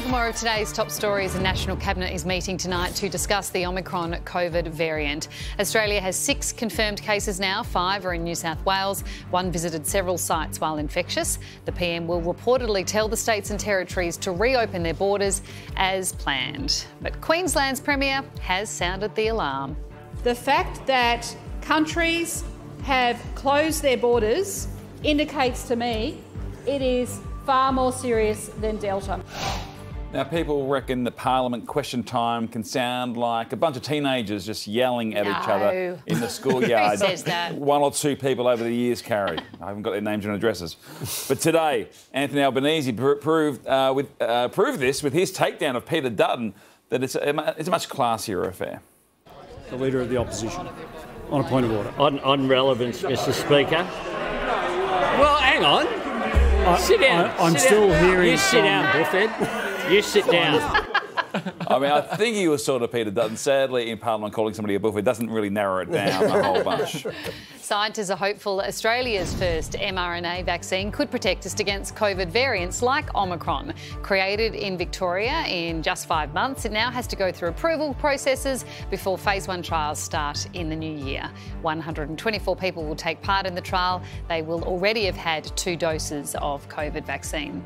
Time for more of today's top stories. The National Cabinet is meeting tonight to discuss the Omicron COVID variant. Australia has 6 confirmed cases now. 5 are in New South Wales. 1 visited several sites while infectious. The PM will reportedly tell the states and territories to reopen their borders as planned. But Queensland's Premier has sounded the alarm. The fact that countries have closed their borders indicates to me it is far more serious than Delta. Now, people reckon the Parliament question time can sound like a bunch of teenagers just yelling at each other in the schoolyard. Who says that? 1 or 2 people over the years, Carrie. I haven't got their names and addresses. But today, Anthony Albanese proved this with his takedown of Peter Dutton, that it's a much classier affair. The Leader of the Opposition, on a point of order. On relevance, Mr Speaker. Well, hang on. Sit down. I'm still hearing. You sit down, Buffett. You sit down. I mean, I think he was sort of Peter Dutton. Sadly, in Parliament, calling somebody a buffet doesn't really narrow it down a whole bunch. Scientists are hopeful Australia's first mRNA vaccine could protect us against COVID variants like Omicron. Created in Victoria in just 5 months, it now has to go through approval processes before phase 1 trials start in the new year. 124 people will take part in the trial. They will already have had 2 doses of COVID vaccine.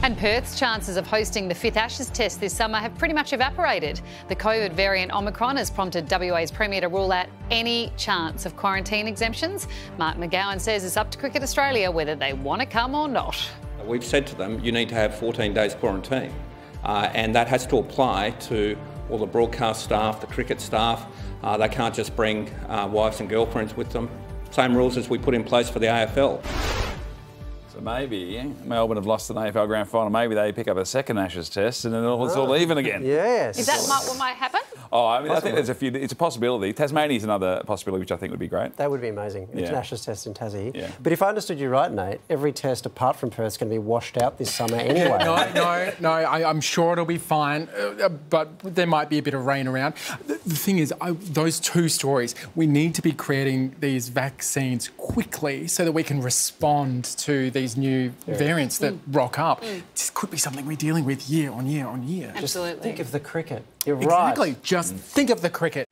And Perth's chances of hosting the 5th Ashes test this summer have pretty much evaporated. The COVID variant Omicron has prompted WA's Premier to rule out any chance of quarantine exemptions. Mark McGowan says it's up to Cricket Australia whether they want to come or not. We've said to them, you need to have 14 days quarantine, and that has to apply to all the broadcast staff, the cricket staff. They can't just bring wives and girlfriends with them. Same rules as we put in place for the AFL. So maybe Melbourne have lost an AFL Grand Final. Maybe they pick up a second Ashes test and then it's all even again. Yes. Is that what might happen? Oh, I mean, I think there's a few. It's a possibility. Tasmania's another possibility, which I think would be great. That would be amazing. It's an Yeah. Ashes test in Tassie. Yeah. But if I understood you right, Nate, every test apart from Perth is going to be washed out this summer anyway. No, I'm sure it'll be fine, but there might be a bit of rain around. The thing is, those 2 stories, we need to be creating these vaccines quickly so that we can respond to these new variants that rock up. This could be something we're dealing with year on year on year. Absolutely. Just think of the cricket. You're right. Exactly. Just think of the cricket.